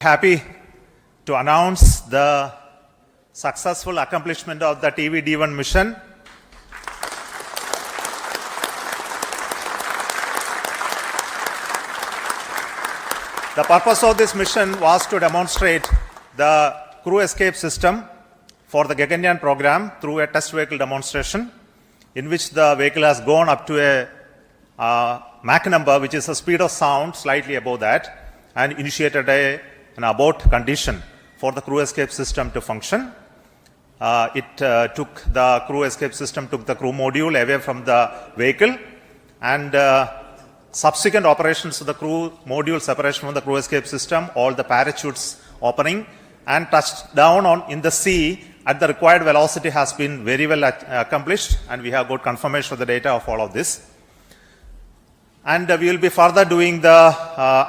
Happy to announce the successful accomplishment of the TVD1 mission. The purpose of this mission was to demonstrate the crew escape system for the Gaganyaan program through a test vehicle demonstration in which the vehicle has gone up to a Mach number, which is the speed of sound, slightly above that, and initiated an abort condition for the crew escape system to function. The crew escape system took the crew module away from the vehicle, and subsequent operations of the crew module separation from the crew escape system, all the parachutes opening and touched down in the sea at the required velocity has been very well accomplished, and we have got confirmation of the data of all of this. And we will be further doing the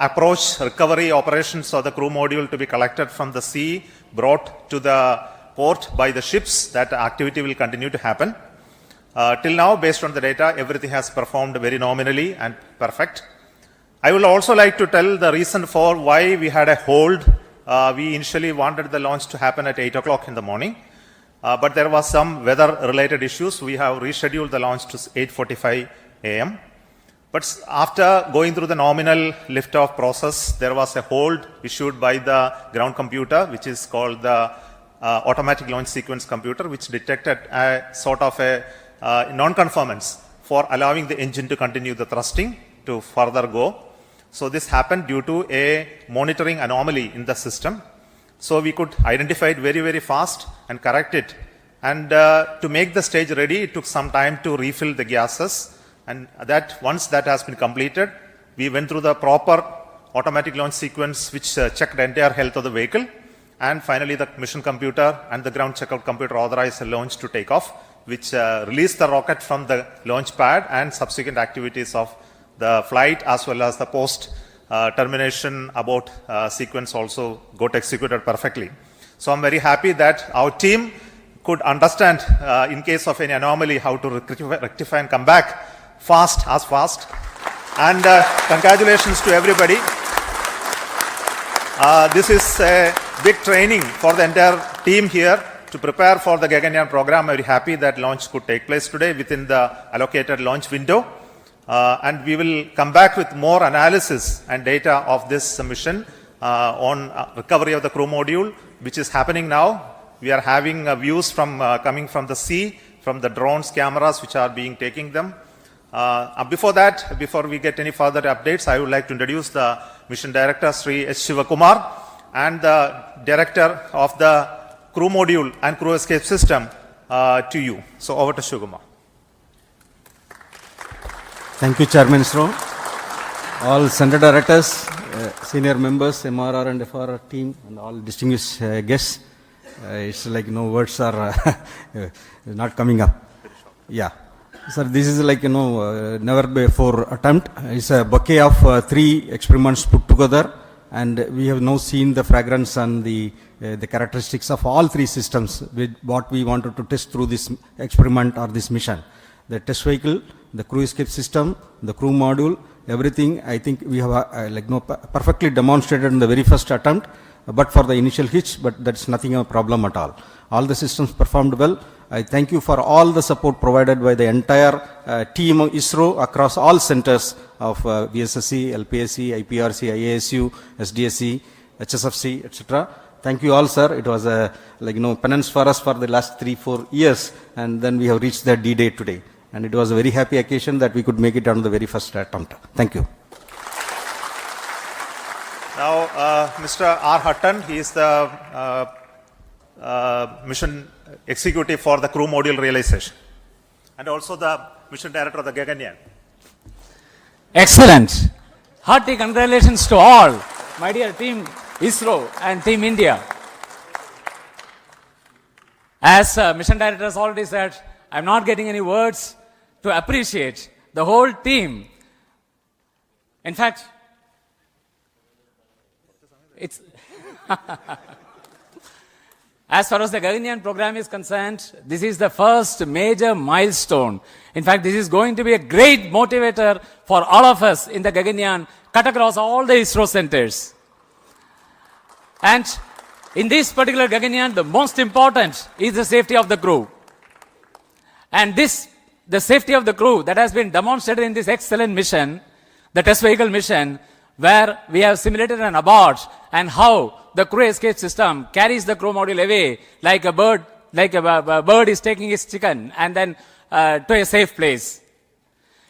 approach recovery operations of the crew module to be collected from the sea, brought to the port by the ships. That activity will continue to happen. Till now, based on the data, everything has performed very nominally and perfect. I will also like to tell the reason for why we had a hold. We initially wanted the launch to happen at 8 o'clock in the morning, but there was some weather-related issues. We have rescheduled the launch to 8:45 a.m. But after going through the nominal liftoff process, there was a hold issued by the ground computer, which is called the automatic launch sequence computer, which detected a sort of a non-conformance for allowing the engine to continue the thrusting to further go. So this happened due to a monitoring anomaly in the system. So we could identify it very, very fast and correct it. And to make the stage ready, it took some time to refill the gases. And that once that has been completed, we went through the proper automatic launch sequence which checked the entire health of the vehicle. And finally, the mission computer and the ground checkout computer authorized the launch to take off, which released the rocket from the launch pad, and subsequent activities of the flight as well as the post termination abort sequence also got executed perfectly. So I'm very happy that our team could understand in case of any anomaly how to rectify and come back fast. And congratulations to everybody. This is a big training for the entire team here to prepare for the Gaganyaan program. I'm very happy that launch could take place today within the allocated launch window. And we will come back with more analysis and data of this mission on recovery of the crew module, which is happening now. We are having views from coming from the sea, from the drones, cameras which are being taking them. Before we get any further updates, I would like to introduce the mission director, Sri S. Shivakumar, and the director of the crew module and crew escape system to you. So over to Shivakumar. Thank you, Chairman ISRO. All center directors, senior members, MRR and FRR team, and all distinguished guests. It's like words are not coming up. Yeah. Sir, this is like, never before attempt. It's a bouquet of 3 experiments put together, and we have now seen the fragrance and the characteristics of all 3 systems with what we wanted to test through this experiment or this mission. The test vehicle, the crew escape system, the crew module, everything I think we have perfectly demonstrated in the very first attempt, but for the initial hitch, but that's nothing a problem at all. All the systems performed well. I thank you for all the support provided by the entire team of ISRO across all centers of VSSC, LPSC, IPRC, IASU, SDSC, HSFC, etc. Thank you all, sir. It was a penance for us for the last 3-4 years, and then we have reached the D-Day today. And it was a very happy occasion that we could make it on the very first attempt. Thank you. Now, Mr. R. Hutton, he is the mission executive for the crew module realization, and also the mission director of the Gaganyaan. Excellent. Hearty congratulations to all, my dear team ISRO and Team India. As mission director has already said, I'm not getting any words to appreciate the whole team. In fact, it's as far as the Gaganyaan program is concerned, this is the first major milestone. In fact, this is going to be a great motivator for all of us in the Gaganyaan, cut across all the ISRO centers. And in this particular Gaganyaan, the most important is the safety of the crew. And the safety of the crew that has been demonstrated in this excellent mission, the test vehicle mission, where we have simulated an abort and how the crew escape system carries the crew module away like a bird is taking its chicken and then to a safe place.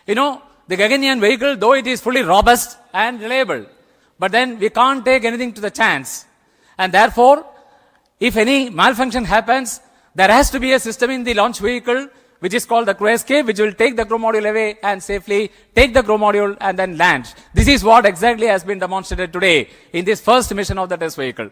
You know, the Gaganyaan vehicle, though it is fully robust and reliable, but then we can't take anything to the chance. And therefore, if any malfunction happens, there has to be a system in the launch vehicle which is called the crew escape, which will take the crew module away and safely take the crew module and then land. This is what exactly has been demonstrated today in this first mission of the test vehicle.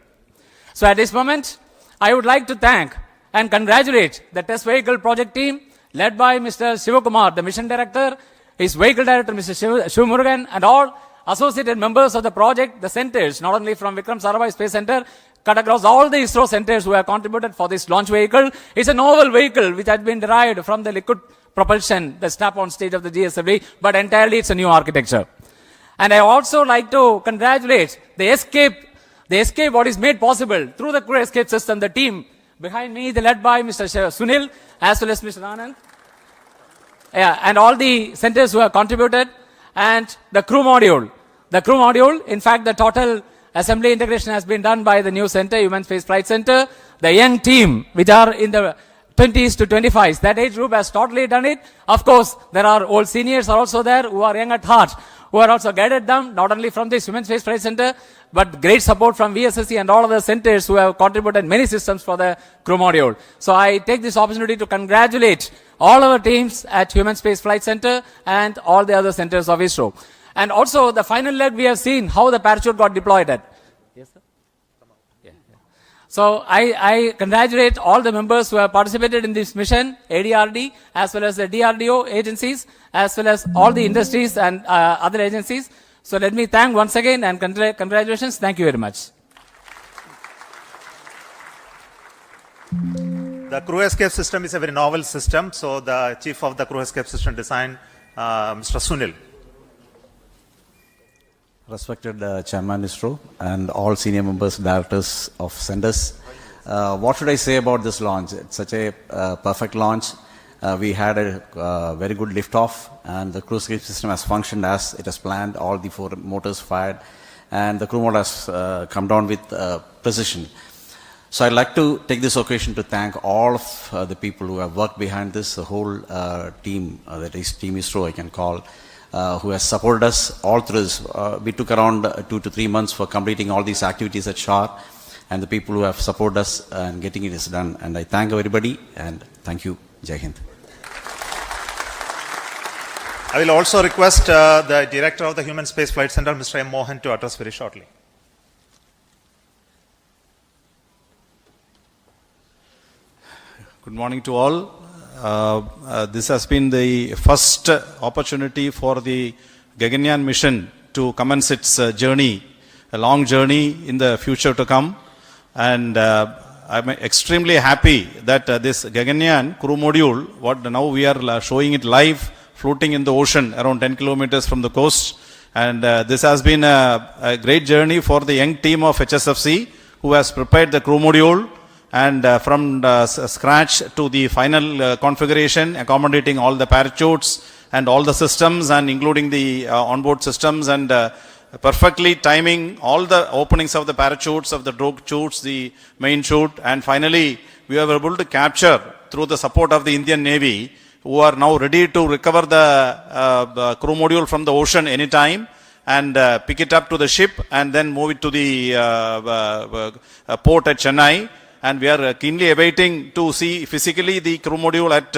So at this moment, I would like to thank and congratulate the test vehicle project team led by Mr. Shivakumar, the mission director, his vehicle director, Mr. Shivmurugan, and all associated members of the project, the centers, not only from Vikram Sarabhai Space Center, cut across all the ISRO centers who have contributed for this launch vehicle. It's a novel vehicle which has been derived from the liquid propulsion, the strap-on stage of the GSLV, but entirely it's a new architecture. And I also like to congratulate the escape what is made possible through the crew escape system, the team behind me, led by Mr. Sunil, as well as Mr. Anand, and all the centers who have contributed, and the crew module. The crew module, in fact, the total assembly integration has been done by the new center, Human Space Flight Center. The young team, which are in the 20s to 25s, that age group has totally done it. Of course, there are old seniors are also there who are young at heart, who are also guided them, not only from the Human Space Flight Center, but great support from VSSC and all other centers who have contributed many systems for the crew module. So I take this opportunity to congratulate all our teams at Human Space Flight Center and all the other centers of ISRO. And also the final leg, we have seen how the parachute got deployed at. Yes, sir? Yeah. So I congratulate all the members who have participated in this mission, ADRD, as well as the DRDO agencies, as well as all the industries and other agencies. So let me thank once again and congratulations. Thank you very much. The crew escape system is a very novel system. So the chief of the crew escape system design, Mr. Sunil. Respected Chairman ISRO and all senior members, directors of centers. What should I say about this launch? It's such a perfect launch. We had a very good liftoff, and the crew escape system has functioned as it has planned. All the 4 motors fired, and the crew mode has come down with precision. So I'd like to take this occasion to thank all of the people who have worked behind this, the whole team, that is Team ISRO I can call, who has supported us all through this. We took around 2 to 3 months for completing all these activities at SHAR, and the people who have supported us and getting it is done. And I thank everybody, and thank you. Jai Hind. I will also request the director of the Human Space Flight Center, Mr. M. Mohan, to address very shortly. Good morning to all. This has been the first opportunity for the Gaganyaan mission to commence its journey, a long journey in the future to come. And I'm extremely happy that this Gaganyaan crew module, what now we are showing it live, floating in the ocean around 10 kilometers from the coast. And this has been a great journey for the young team of HSFC who has prepared the crew module, and from scratch to the final configuration, accommodating all the parachutes and all the systems, and including the onboard systems, and perfectly timing all the openings of the parachutes, of the drogue chutes, the main chute, and finally we were able to capture through the support of the Indian Navy, who are now ready to recover the crew module from the ocean anytime and pick it up to the ship and then move it to the port at Chennai. And we are keenly awaiting to see physically the crew module at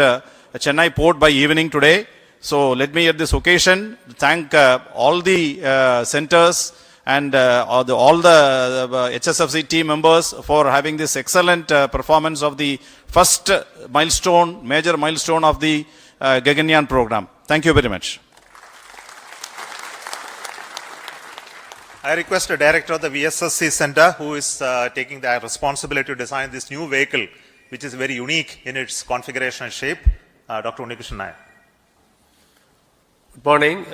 Chennai port by evening today. So let me at this occasion thank all the centers and all the HSFC team members for having this excellent performance of the first milestone, major milestone of the Gaganyaan program. Thank you very much. I request the director of the VSSC Center, who is taking the responsibility to design this new vehicle, which is very unique in its configuration and shape, Dr. Unnikrishnan Nair. Good morning.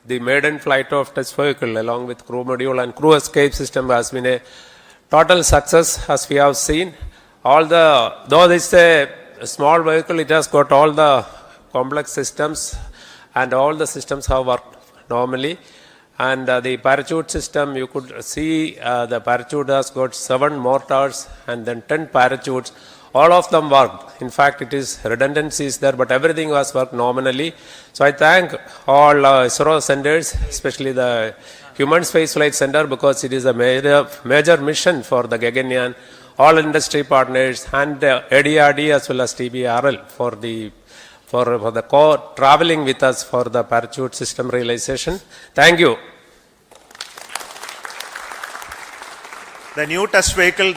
The maiden flight of test vehicle along with crew module and crew escape system has been a total success as we have seen. Though this is a small vehicle, it has got all the complex systems and all the systems have worked normally. And the parachute system, you could see the parachute has got 7 mortars and then 10 parachutes. All of them worked. In fact, it is redundancies there, but everything was worked nominally. So I thank all ISRO centers, especially the Human Space Flight Center, because it is a major mission for the Gaganyaan, all industry partners and ADRD as well as TBRL for the traveling with us for the parachute system realization. Thank you. The new test vehicle,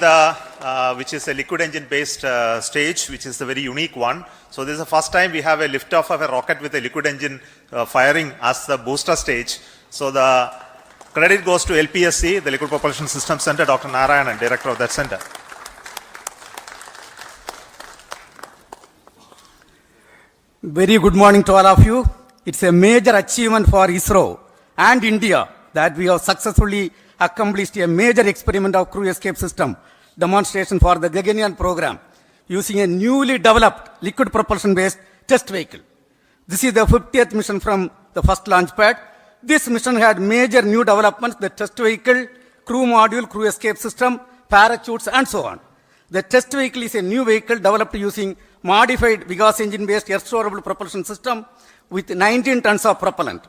which is a liquid engine based stage, which is a very unique one. So this is the first time we have a liftoff of a rocket with a liquid engine firing as the booster stage. So the credit goes to LPSC, the Liquid Propulsion System Center, Dr. Narayanan, director of that center. Very good morning to all of you. It's a major achievement for ISRO and India that we have successfully accomplished a major experiment of crew escape system demonstration for the Gaganyaan program using a newly developed liquid propulsion based test vehicle. This is the 50th mission from the first launch pad. This mission had major new developments: the test vehicle, crew module, crew escape system, parachutes and so on. The test vehicle is a new vehicle developed using modified Vigas engine based air-storable propulsion system with 19 tons of propellant.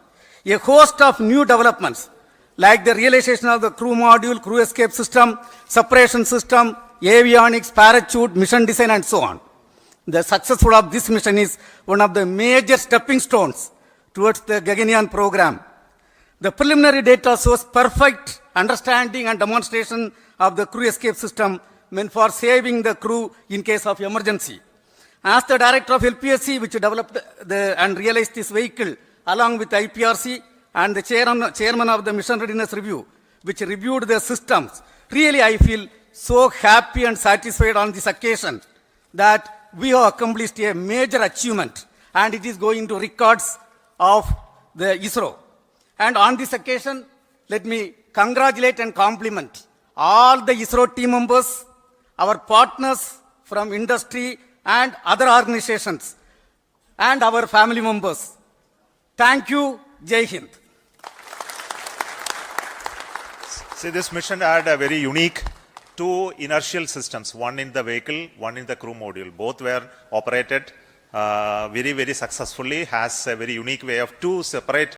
A host of new developments like the realization of the crew module, crew escape system, separation system, avionics, parachute, mission design and so on. The success of this mission is one of the major stepping stones towards the Gaganyaan program. The preliminary data shows perfect understanding and demonstration of the crew escape system meant for saving the crew in case of emergency. As the director of LPSC, which developed and realized this vehicle along with IPRC, and the chairman of the Mission Readiness Review, which reviewed the systems, really I feel so happy and satisfied on this occasion that we have accomplished a major achievement and it is going to records of the ISRO. And on this occasion, let me congratulate and compliment all the ISRO team members, our partners from industry and other organizations, and our family members. Thank you. Jai Hind. See, this mission had a very unique 2 inertial systems, one in the vehicle, one in the crew module. Both were operated very, very successfully, has a very unique way of 2 separate